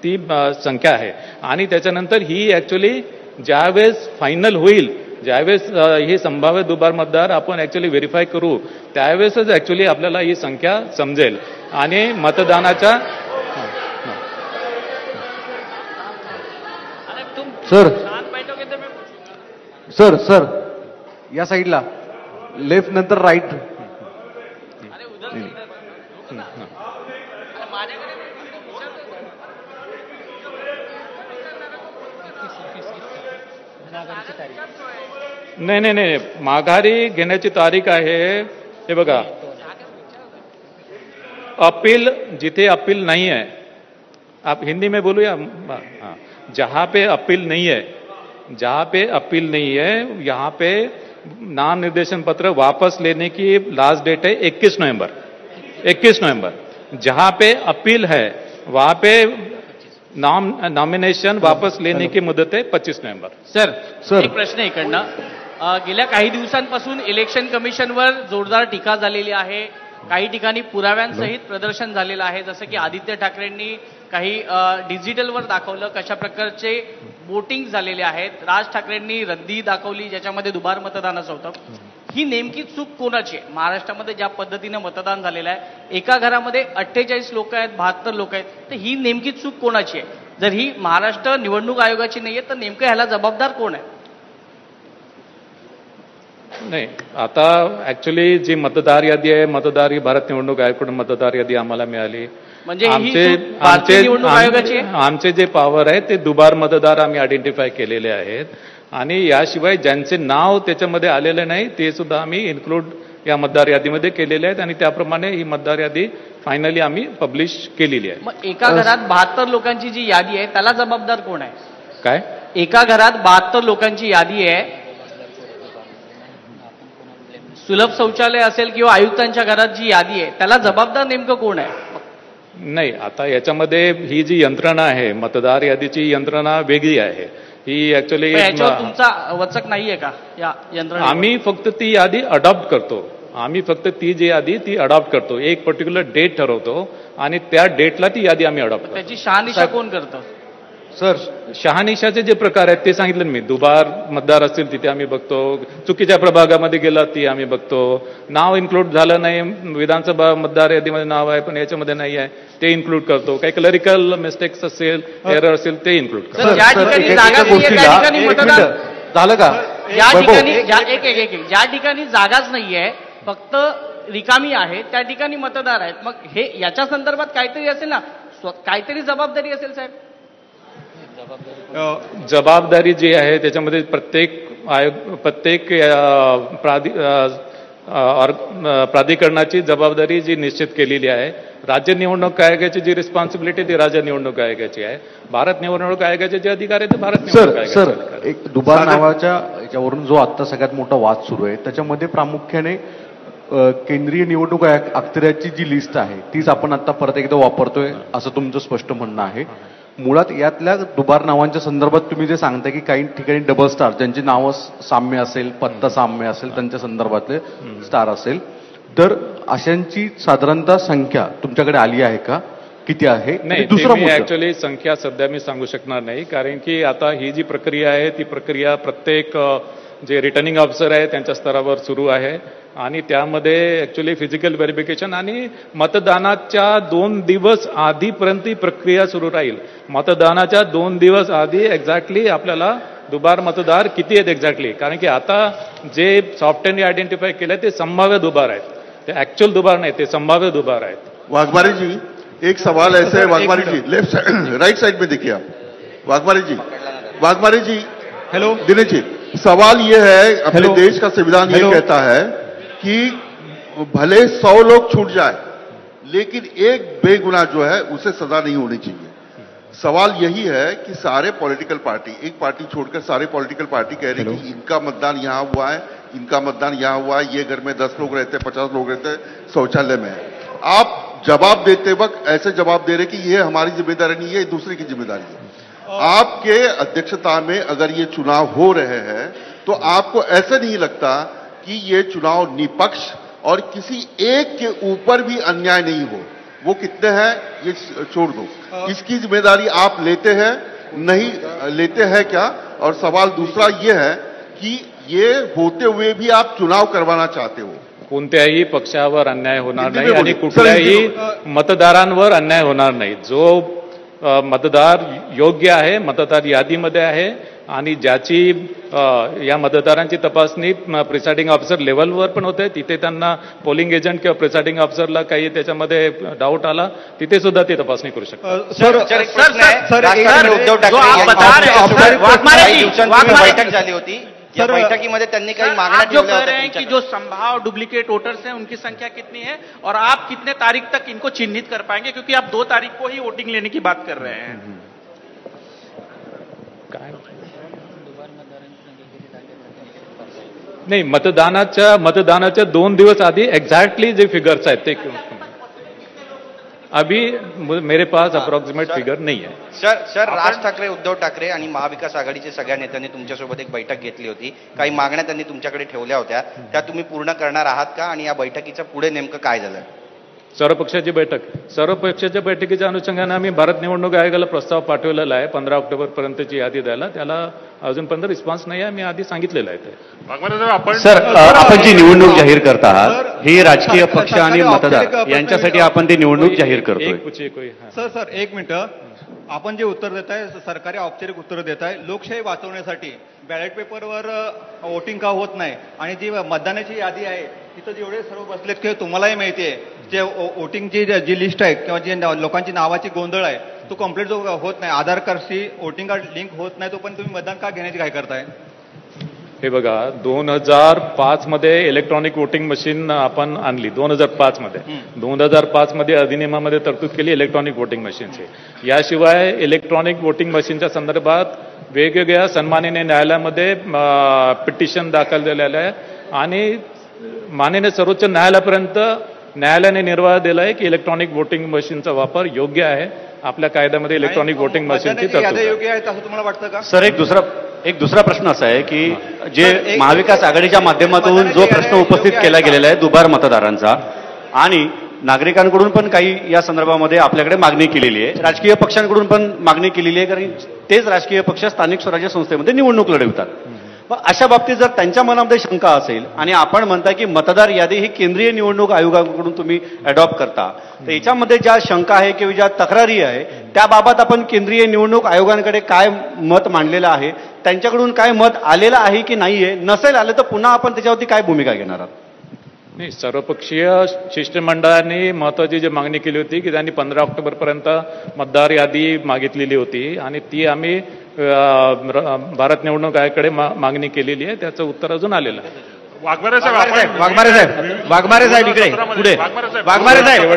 ती संख्या आहे. आणि त्याच्यानंतर ही ऍक्च्युली ज्यावेळेस फायनल होईल, ज्यावेळेस हे संभाव्य दुबार मतदार आपण ऍक्च्युली व्हेरीफाय करू, त्यावेळेसच ऍक्च्युली आपल्याला ही संख्या समजेल. आणि मतदानाच्या सर या साईडला लेफ्ट नंतर राईट. नाही, माघारी घेण्याची तारीख आहे. हे बघा, अपील जिथे अपील नहीं है, आप हिंदी में बोलो या हाँ, जहां पे अपील नहीं है, जहां पे अपील नहीं है यहां पे नाम निर्देशन पत्र वापस लेने की लास्ट डेट है 21 नवंबर. 21 नवंबर. जहां पे अपील है वहां पे नॉमिनेशन वापस लेने की मुदत है 25 नवंबर. सर एक प्रश्न इकडनं, गेल्या काही दिवसांपासून इलेक्शन कमिशनवर जोरदार टीका झालेली आहे. काही ठिकाणी पुराव्यांसहित प्रदर्शन झालेलं आहे. जसं की आदित्य ठाकरेंनी काही डिजिटलवर दाखवलं कशा प्रकारचे वोटिंग झालेले आहेत. राज ठाकरेंनी रद्दी दाखवली ज्याच्यामध्ये दुबार मतदानाचं होतं. ही नेमकी चूक कोणाची आहे? महाराष्ट्रामध्ये ज्या पद्धतीनं मतदान झालेलं आहे, एका घरामध्ये 48 लोक आहेत, 72 लोक आहेत, तर ही नेमकी चूक कोणाची आहे? जर ही महाराष्ट्र निवडणूक आयोगाची नाहीये तर नेमकं ह्याला जबाबदार कोण आहे? नाही, आता ऍक्च्युली जी मतदार यादी आहे, मतदार ही भारत निवडणूक आयोगाकडून मतदार यादी आम्हाला मिळाली. म्हणजे भारतीय निवडणूक आयोगाची आमचे जे पॉवर आहे ते दुबार मतदार आम्ही आयडेंटिफाय केलेले आहेत. आणि याशिवाय ज्यांचे नाव त्याच्यामध्ये आलेले नाही ते सुद्धा आम्ही इन्क्लूड या मतदार यादीमध्ये केलेले आहेत. आणि त्याप्रमाणे ही मतदार यादी फायनली आम्ही पब्लिश केलेली आहे. मग एका घरात 72 लोकांची जी यादी आहे त्याला जबाबदार कोण आहे? काय? एका घरात 72 लोकांची यादी आहे, सुलभ शौचालय असेल किंवा आयुक्तांच्या घरात जी यादी आहे त्याला जबाबदार नेमकं कोण आहे? नाही, आता याच्यामध्ये ही जी यंत्रणा आहे, मतदार यादीची यंत्रणा वेगळी आहे. ही ऍक्च्युली याच्यावर तुमचा वचक नाहीये का या यंत्रणा? आम्ही फक्त ती यादी अडॉप्ट करतो. आम्ही फक्त ती जी यादी ती अडॉप्ट करतो. एक पर्टिक्युलर डेट ठरवतो आणि त्या डेटला ती यादी आम्ही अडॉप्ट करतो. त्याची शहानिशा कोण करतं? सर, शहानिशाचे जे प्रकार आहेत ते सांगितलं मी. दुबार मतदार असतील तिथे आम्ही बघतो, चुकीच्या प्रभागामध्ये गेला ती आम्ही बघतो, नाव इन्क्लूड झालं नाही, विधानसभा मतदार यादीमध्ये नाव आहे पण याच्यामध्ये नाही आहे ते इन्क्लूड करतो, काही क्लरिकल मिस्टेक्स असेल, एरर असेल ते इन्क्लूड करतो. ज्या ठिकाणी जागा नाहीये त्या ठिकाणी मतदान झालं का? ज्या ठिकाणी जागाच नाहीये, फक्त रिकामी आहे त्या ठिकाणी मतदार आहेत. मग हे याच्या संदर्भात काहीतरी असेल ना, काहीतरी जबाबदारी असेल साहेब. जबाबदारी जी आहे त्याच्यामध्ये प्रत्येक प्राधिकरणाची जबाबदारी जी निश्चित केलेली आहे. राज्य निवडणूक आयोगाची जी रिस्पॉन्सिबिलिटी ती राज्य निवडणूक आयोगाची आहे. भारत निवडणूक आयोगाचे जे अधिकार आहे ते भारत निवडणूक आयोगाचे अधिकार. एक दुबार नावाच्या याच्यावरून जो आता सगळ्यात मोठा वाद सुरू आहे त्याच्यामध्ये प्रामुख्याने केंद्रीय निवडणूक अखत्याराची जी लिस्ट आहे तीच आपण आता परत एकदा वापरतोय असं तुमचं स्पष्ट म्हणणं आहे. मुळात यातल्या दुबार नावांच्या संदर्भात तुम्ही जे सांगता की काही ठिकाणी डबल स्टार ज्यांची नावं साम्य असेल, पत्ता साम्य असेल, त्यांच्या संदर्भातले स्टार असेल, तर अशांची साधारणतः संख्या तुमच्याकडे आली आहे का? किती आहे? नाही, दुसरा ऍक्च्युअली संख्या सध्या मी सांगू शकणार नाही, कारण की आता ही जी प्रक्रिया आहे ती प्रक्रिया प्रत्येक जे रिटर्निंग ऑफिसर आहे त्यांच्या स्तरावर सुरू आहे आणि त्यामध्ये ऍक्च्युअली फिजिकल व्हेरिफिकेशन आणि मतदानाच्या 2 दिवस आधीपर्यंत ही प्रक्रिया सुरू राहील. मतदानाच्या 2 दिवस आधी एक्झॅक्टली आपल्याला दुबार मतदार किती आहेत एक्झॅक्टली, कारण की आता जे सॉफ्टवेअरने आयडेंटिफाय केलं ते संभाव्य दुबार आहेत, ते ऍक्च्युअल दुबार नाही, ते संभाव्य दुबार आहेत. वाघमारे जी, एक सवाल ऐसा है वाघमारे जी, लेफ्ट साइड राइट साइड में देखिए आप. वाघमारे जी हेलो दिनेश जी, सवाल ये है, अपने देश का संविधान ये कहता है कि भले 100 लोग छूट जाए लेकिन एक बेगुनाह जो है उसे सजा नहीं होनी चाहिए. सवाल यही है कि सारे पॉलिटिकल पार्टी, एक पार्टी छोड़कर सारे पॉलिटिकल पार्टी कह रहे हैं कि इनका मतदान यहां हुआ है, इनका मतदान यहां हुआ है, ये घर में 10 लोग रहते हैं, 50 लोग रहते हैं, शौचालय में है. आप जवाब देते वक्त ऐसे जवाब दे रहे कि ये हमारी जिम्मेदारी नहीं है, दूसरे की जिम्मेदारी है. आपके अध्यक्षता में अगर ये चुनाव हो रहे हैं तो आपको ऐसा नहीं लगता कि ये चुनाव निष्पक्ष और किसी एक के ऊपर भी अन्याय नहीं हो? वो कितने हैं ये छोड़ दो, इसकी जिम्मेदारी आप लेते हैं नहीं लेते हैं क्या? और सवाल दूसरा ये है कि ये होते हुए भी आप चुनाव करवाना चाहते हो. कोणत्याही पक्षावर अन्याय होणार नाही आणि कुठल्याही मतदारांवर अन्याय होणार नाही. जो मतदार योग्य आहे, मतदार यादीमध्ये आहे आणि ज्याची या मतदारांची तपासणी प्रिसाइडिंग ऑफिसर लेव्हलवर पण होते, तिथे त्यांना पोलिंग एजंट किंवा प्रिसाइडिंग ऑफिसरला काही त्याच्यामध्ये डाऊट आला तिथे सुद्धा ते तपासणी करू शकतात. उद्धव ठाकरे बैठक झाली होती, या बैठकीमध्ये त्यांनी काही मागण्या ठेवल्या होत्या कि जो संभाव डुप्लीकेट वोटर्स हैं उनकी संख्या कितनी है और आप कितने तारीख तक इनको चिन्हित कर पाएंगे, क्योंकि आप 2 तारीख को ही वोटिंग लेने की बात कर रहे हैं. नाही, मतदानाच्या 2 दिवस आधी एक्झॅक्टली जे फिगर्स आहेत ते अभी मेरे पास अप्रॉक्सिमेट फिगर नहीं है. सर राज ठाकरे, उद्धव ठाकरे आणि महाविकास आघाडीचे सगळ्या नेत्यांनी तुमच्यासोबत एक बैठक घेतली होती, काही मागण्या त्यांनी तुमच्याकडे ठेवल्या होत्या, त्या तुम्ही पूर्ण करणार आहात का? आणि या बैठकीच्या पुढे नेमकं काय झालं? सर्वपक्षाची बैठकीच्या अनुषंगाने आम्ही भारत निवडणूक आयोगाला प्रस्ताव पाठवलेला आहे 15 ऑक्टोबरपर्यंतची यादी द्यायला. त्याला अजूनपर्यंत रिस्पॉन्स नाही आहे, मी आधी सांगितलेलं आहे ते. सर, आपण जी निवडणूक जाहीर करत आहात ही राजकीय पक्ष आणि मतदार यांच्यासाठी आपण ती निवडणूक जाहीर करतोय. सर 1 मिनिट, आपण जे उत्तर देत आहे सरकारी औपचारिक उत्तर देत आहे, लोकशाही वाचवण्यासाठी बॅलेट पेपरवर वोटिंग का होत नाही आणि जी मतदानाची यादी आहे तिथं जेवढे सर्व बसलेत की तुम्हालाही माहिती आहे जे वोटिंगची जी लिस्ट आहे किंवा जी लोकांची नावाची गोंधळ आहे तो कम्प्लीट जो होत नाही, आधार कार्डशी वोटिंग कार्ड लिंक होत नाही, तो पण तुम्ही मतदान का घेण्याची काय करताय? हे बघा, 2005 मध्ये इलेक्ट्रॉनिक वोटिंग मशीन आपण आणली. 2005 मध्ये अधिनियमामध्ये तरतूद केली इलेक्ट्रॉनिक वोटिंग मशीनची. याशिवाय इलेक्ट्रॉनिक वोटिंग मशीनच्या संदर्भात वेगवेगळ्या सन्माननीय न्यायालयामध्ये पिटिशन दाखल झालेलं आहे आणि माननीय सर्वोच्च न्यायालयापर्यंत न्यायालयाने निर्वाह दिला आहे की इलेक्ट्रॉनिक वोटिंग मशीनचा वापर योग्य आहे. आपल्या कायद्यामध्ये इलेक्ट्रॉनिक वोटिंग मशीनची तरतूद योग्य आहे असं तुम्हाला वाटतं का? सर, एक दुसरा प्रश्न असा आहे की जे महाविकास आघाडीच्या माध्यमातून जो प्रश्न उपस्थित केला गेलेला आहे दुबार मतदारांचा, आणि नागरिकांकडून पण काही या संदर्भामध्ये आपल्याकडे मागणी केलेली आहे, राजकीय पक्षांकडून पण मागणी केलेली आहे, कारण तेच राजकीय पक्ष स्थानिक स्वराज्य संस्थेमध्ये निवडणूक लढवतात. अशा बाबतीत जर त्यांच्या मनामध्ये शंका असेल आणि आपण म्हणता की मतदार यादी ही केंद्रीय निवडणूक आयोगाकडून तुम्ही अडॉप्ट करता, तर याच्यामध्ये ज्या शंका आहे किंवा ज्या तक्रारी आहे त्याबाबत आपण केंद्रीय निवडणूक आयोगांकडे काय मत मांडलेलं आहे, त्यांच्याकडून काय मत आलेलं आहे की नाहीये, नसेल आलं तर पुन्हा आपण त्याच्यावरती काय भूमिका घेणार आहात? नाही, सर्वपक्षीय शिष्टमंडळाने महत्वाची जी मागणी केली होती की त्यांनी 15 ऑक्टोबरपर्यंत मतदार यादी मागितलेली होती आणि ती आम्ही भारत निवडणूक आयोगाकडे मागणी केलेली आहे. त्याचं उत्तर अजून आलेलं आहे. वाघमारे साहेब इकडे पुढे वाघमारे साहेब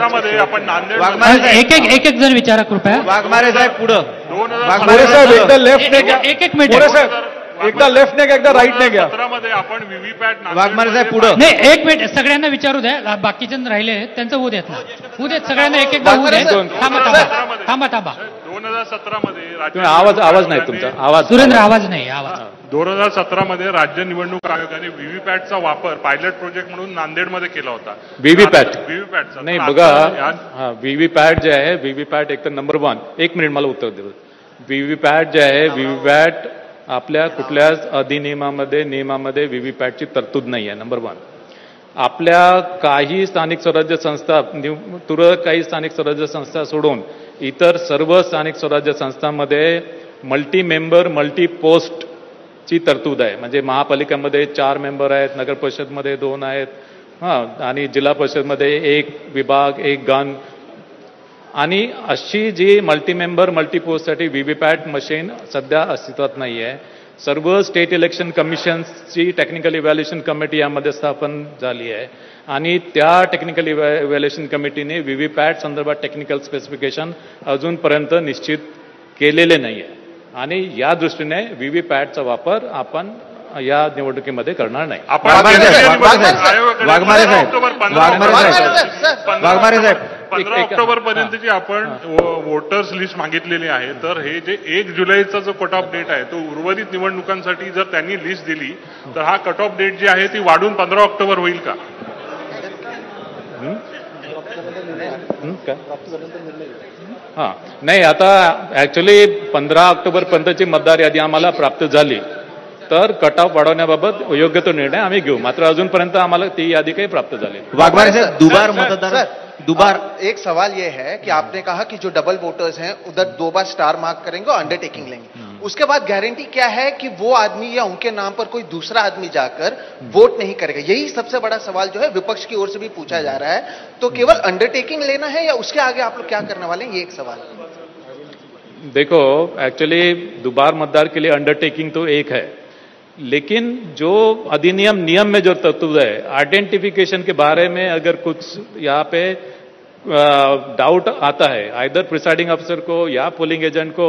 एक एक जण विचारा कृपया. वाघमारे साहेब पुढं. मोरे साहेब एकदा लेफ्ट एक मिनिट एकदा लेफ्ट ने एकदा राईट ने घ्या. आपण व्हीव्हीपॅट वाघमारे साहेब पुढं. नाही, एक मिनिट सगळ्यांना विचारू द्या. बाकीचे राहिले त्यांचं होऊ देत ना. होऊ देत सगळ्यांना एक एकदा होऊ देत. थांबा 2017 मध्ये आवाज नाही तुमचा. आवाज सुरेंद्र आवाज नाही. आवाज 2017 मध्ये राज्य निवडणूक आयोगाने व्हीव्हीपॅटचा वापर पायलट प्रोजेक्ट म्हणून नांदेडमध्ये केला होता. व्हीव्हीपॅट नाही बघा. व्हीव्हीपॅट जे आहे व्हीव्हीपॅट एक तर नंबर 1. एक मिनिट मला उत्तर देऊ. व्हीव्हीपॅट जे आहे व्हीव्हीपॅट आपल्या कुठल्याच अधिनियमामध्ये नियमामध्ये व्हीव्हीपॅटची तरतूद नाही आहे. नंबर 1. आपल्या काही स्थानिक स्वराज्य संस्था काही स्थानिक स्वराज्य संस्था सोडून इतर सर्व स्थानिक स्वराज्य संस्थांमध्ये मल्टी मेंबर मल्टी पोस्ट ची तरतूद आहे. म्हणजे महापालिकेमध्ये 4 मेंबर आहेत, नगर परिषदमध्ये 2 आहेत आणि जिल्हा परिषदमध्ये 1 विभाग 1 गण. आणि अशी जी मल्टी मेंबर मल्टी पोस्टसाठी व्हीव्हीपॅट मशीन सध्या अस्तित्वात नाही आहे. सर्व स्टेट इलेक्शन कमिशन्सची टेक्निकल इव्हॅल्युएशन कमिटी यामध्ये स्थापन झाली आहे आणि त्या टेक्निकल इव्हॅल्युएशन कमिटीने व्हीव्हीपॅट संदर्भात टेक्निकल स्पेसिफिकेशन अजूनपर्यंत निश्चित केलेले नाही आहे आणि या दृष्टीने व्हीव्हीपॅटचा वापर आपण या निवडणुकीमध्ये करणार नाही. वाघमारे साहेब 15 ऑक्टोबर पर्यंतची आपण वोटर्स लिस्ट मागितलेली आहे. तर हे जे 1 जुलैचा जो कट ऑफ डेट आहे तो उर्वरित निवडणुकांसाठी जर त्यांनी लिस्ट दिली तर हा कट ऑफ डेट जी आहे ती वाढून 15 ऑक्टोबर होईल का? नाही, आता ऍक्च्युली 15 ऑक्टोबर पर्यंतची मतदार यादी आम्हाला प्राप्त झाली तर कट ऑफ वाढवण्याबाबत योग्य तो निर्णय आम्ही घेऊ. मात्र अजूनपर्यंत आम्हाला ती यादी काही प्राप्त झाली. वाघमारे साहेब दुबार मतदार दोबार एक सवाल ये है कि आपने कहा कि जो डबल वोटर्स हैं उधर 2 बार स्टार मार्क करेंगे और अंडरटेकिंग लेंगे. उसके बाद गारंटी क्या है कि वो आदमी या उनके नाम पर कोई दूसरा आदमी जाकर वोट नहीं करेगा? यही सबसे बड़ा सवाल जो है विपक्ष की ओर से भी पूछा जा रहा है. तो केवल अंडरटेकिंग लेना है या उसके आगे आप लोग क्या करने वाले हैं, ये एक सवाल. देखो, एक्चुअली दोबार मतदार के लिए अंडरटेकिंग तो एक है, लेकिन जो अधिनियम नियम में जो तरतूद है आइडेंटिफिकेशन के बारे में अगर कुछ यहाँ पे डाउट आता है आइदर प्रिसाइडिंग अफसर को या पोलिंग एजेंट को,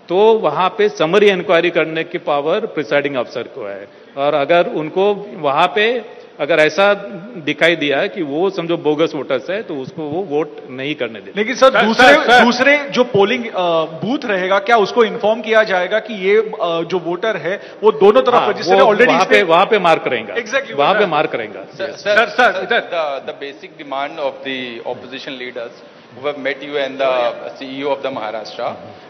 तो वहां पे समरी इंक्वायरी करने की पावर प्रिसाइडिंग अफसर को है. और अगर उनको वहां पे अगर ऐसा दिखाई दिया है कि वो समझो बोगस वोटर्स है तो उसको वो वोट नहीं करने देते. लेकिन सर दूसरे जो पोलिंग बूथ रहेगा क्या उसको इन्फॉर्म किया जाएगा कि ये जो वोटर है वो दोनों तरफ रजिस्टर्ड ऑलरेडी वहां पे मार्क करेगा. एग्जैक्टली वहां पे मार्क करेगा. The basic demand of the opposition leaders who have met you and the CEO of the Maharashtra,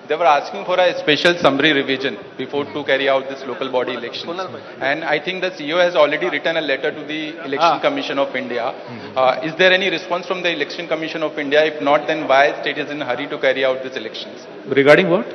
they were asking for a special summary revision before to carry out this local body elections. And I think the CEO has already written a letter to the Election Commission of India. Is there any response from the Election Commission of India? If not, then why state is in a hurry to carry out these elections? Regarding what?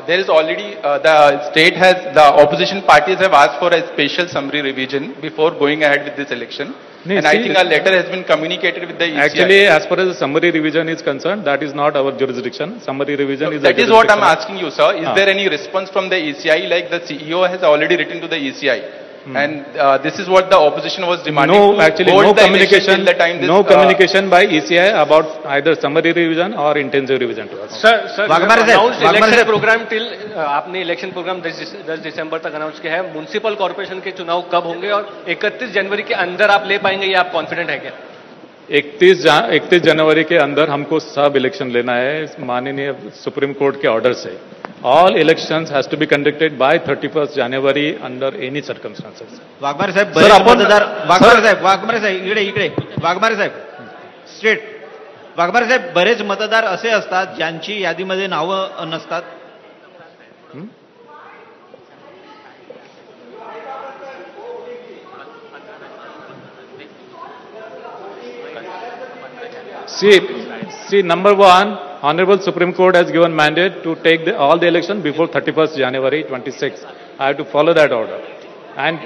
There is already, the opposition parties have asked for a special summary revision before going ahead with this election. And I think a letter has been communicated with the ECI. Actually, as far as the summary revision is concerned, that is not our jurisdiction. Summary revision is that is what I'm asking you, sir. Is there any response from the ECI, like the CEO has already written to the ECI? And this is what the opposition was demanding. No, actually, no communication by ECI about either summary revision or intensive revision to us. Sir, election program till आपने election program 10 दिसंबर तक announce किया है. Municipal corporation के चुनाव कब होंगे और 31 जनवरी के अंदर आप ले पाएंगे, ये आप कॉन्फिडेंट है क्या? 31 जनवरी के अंदर हमको सब इलेक्शन लेना है माननीय supreme court K order say. All elections has to be conducted by 31st January under any circumstances. Waghmare saheb बरेच मतदार वाघमारे साहेब इकडे वाघमारे साहेब स्ट्रेट. वाघमारे साहेब बरेच मतदार असे असतात ज्यांची यादीमध्ये नावं नसतात. See, number one, Honorable Supreme Court has given mandate to take all the election before 31st January 26. I have to follow that order. And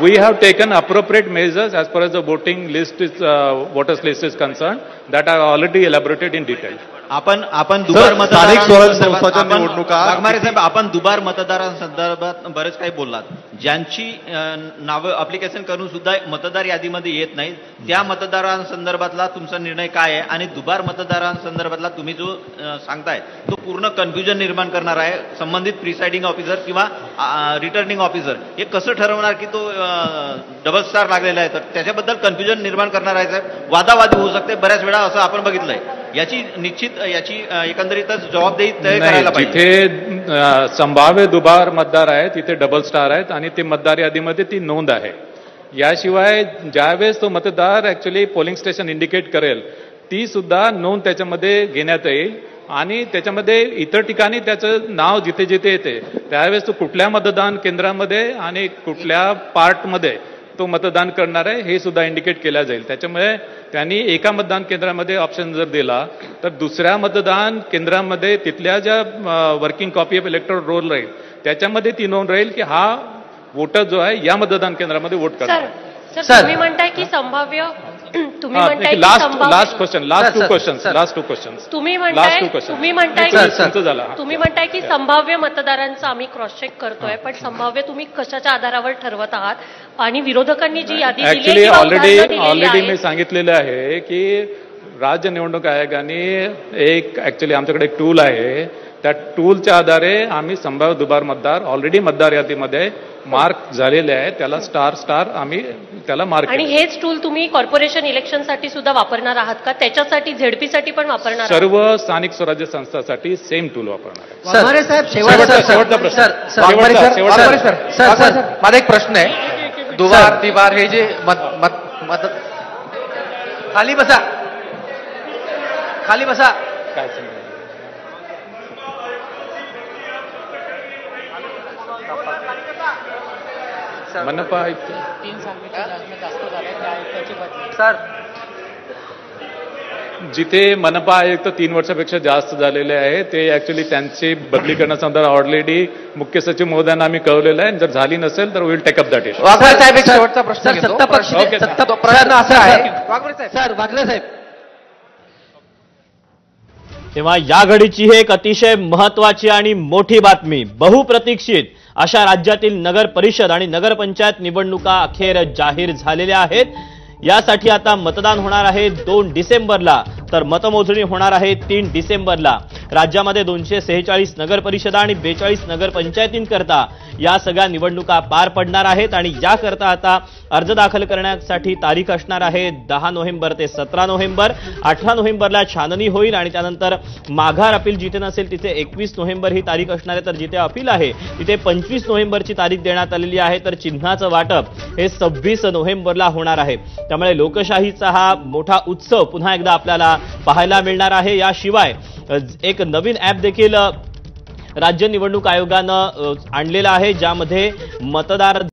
we have taken appropriate measures as far as the voting list is, voters list is concerned, that I already elaborated in detail. आपण दुबार स्थानिक स्वराज्य संस्थाच्या निवडणुका वाघमारे साहेब, आपण दुबार मतदारांसंदर्भात बरेच काही बोललात. ज्यांची नावं अप्लिकेशन करून सुद्धा मतदार यादीमध्ये येत नाही, त्या मतदारांसंदर्भातला तुमचा निर्णय काय आहे? आणि दुबार मतदारांसंदर्भातला तुम्ही जो सांगताय तो पूर्ण कन्फ्युजन निर्माण करणार आहे. संबंधित प्रिसाइडिंग ऑफिसर किंवा रिटर्निंग ऑफिसर हे कसं ठरवणार की तो डबल स्टार लागलेला आहे? तर त्याच्याबद्दल कन्फ्युजन निर्माण करणार आहे साहेब. वादावादी होऊ शकते बऱ्याच वेळा, असं आपण बघितलंय. याची एकंदरीतच जबाबदारी तय करायला पाहिजे. जिथे संभाव्य दुबार मतदार आहेत तिथे डबल स्टार आहेत आणि ते मतदार यादीमध्ये ती नोंद आहे. याशिवाय ज्यावेळेस तो मतदार ऍक्च्युली पोलिंग स्टेशन इंडिकेट करेल ती सुद्धा नोंद त्याच्यामध्ये घेण्यात येईल आणि त्याच्यामध्ये इतर ठिकाणी त्याचं नाव जिथे जिथे येते त्यावेळेस तो कुठल्या मतदान केंद्रामध्ये आणि कुठल्या पार्टमध्ये तो मतदान करणार आहे हे सुद्धा इंडिकेट केला जाईल. त्याच्यामुळे त्यांनी एका मतदान केंद्रामध्ये ऑप्शन जर दिला तर दुसऱ्या मतदान केंद्रामध्ये तिथल्या ज्या working copy of electoral roll राहील त्याच्यामध्ये ती नोंद राहील की हा वोटर जो आहे या मतदान केंद्रामध्ये वोट करणार आहे. सर तुम्ही म्हणताय की संभाव्य तुम्ही म्हणताय की लास्ट टू क्वेश्चन तुम्ही म्हणताय की संभाव्य मतदारांचं आम्ही क्रॉस चेक करतोय, पण संभाव्य तुम्ही कशाच्या आधारावर ठरवत आहात? आणि विरोधकांनी जी यादी दिली ऍक्च्युली ऑलरेडी मी सांगितलेलं आहे की राज्य निवडणूक आयोगाने एक ऍक्च्युली आमच्याकडे एक टूल आहे. त्या टूलच्या आधारे आम्ही संभाव्य दुबार मतदार ऑलरेडी मतदार यादीमध्ये मार्क झालेले आहे, त्याला स्टार आम्ही त्याला मार्क. आणि हेच टूल तुम्ही कॉर्पोरेशन इलेक्शनसाठी सुद्धा वापरणार आहात का? त्याच्यासाठी झेडपीसाठी पण वापरणार? सर्व स्थानिक स्वराज्य संस्थांसाठी सेम टूल वापरणार आहे. शेवटचा प्रश्न. माझा एक प्रश्न आहे. दुबार तिबार हे जे मत खाली बसा काय मनपा आयुक्त 3 सालपेक्षा जास्त झाले त्या आयुक्ताची बदली. सर जिथे मनपा आयुक्त 3 वर्षापेक्षा जास्त झालेले आहे ते ऍक्च्युली त्यांची बदली करण्याचा ऑलरेडी मुख्य सचिव महोदयांना आम्ही कळवलेलं आहे. जर झाली नसेल तर will take up that issue. Waghmare saheb एक शेवटचा प्रश्न घेतो. प्रश्न असा आहे सर वाघमारे साहेब, तेव्हा या घडीची ही एक अतिशय महत्वाची आणि मोठी बातमी. बहुप्रतीक्षित अशा राज्यातील नगर परिषद आणि नगरपंचायत निवडणुका अखेर जाहीर झालेल्या आहेत. यासाठी आता मतदान होणार आहे 2 डिसेंबरला, तर मतमोजणी होणार आहे 3 डिसेंबरला. राज्यामध्ये 246 नगर परिषदा आणि 42 नगरपंचायतींकरता या सगळ्या निवडणुका पार पडणार आहेत. आणि याकरता आता अर्ज दाखल करण्यासाठी तारीख असणार आहे 10 नोव्हेंबर ते 17 नोव्हेंबर. 18 नोव्हेंबरला छाननी होईल आणि त्यानंतर माघार अपील जिथे नसेल तिथे 21 नोव्हेंबर ही तारीख असणार आहे. तर जिथे अपील आहे तिथे 25 नोव्हेंबरची तारीख देण्यात आलेली आहे. तर चिन्हाचं वाटप हे 26 नोव्हेंबरला होणार आहे. त्यामुळे लोकशाहीचा हा मोठा उत्सव पुन्हा एकदा आपल्याला पाहायला मिळणार आहे. याशिवाय एक नवीन ॲप देखील राज्य निवडणूक आयोगानं आणलेला आहे, ज्यामध्ये मतदार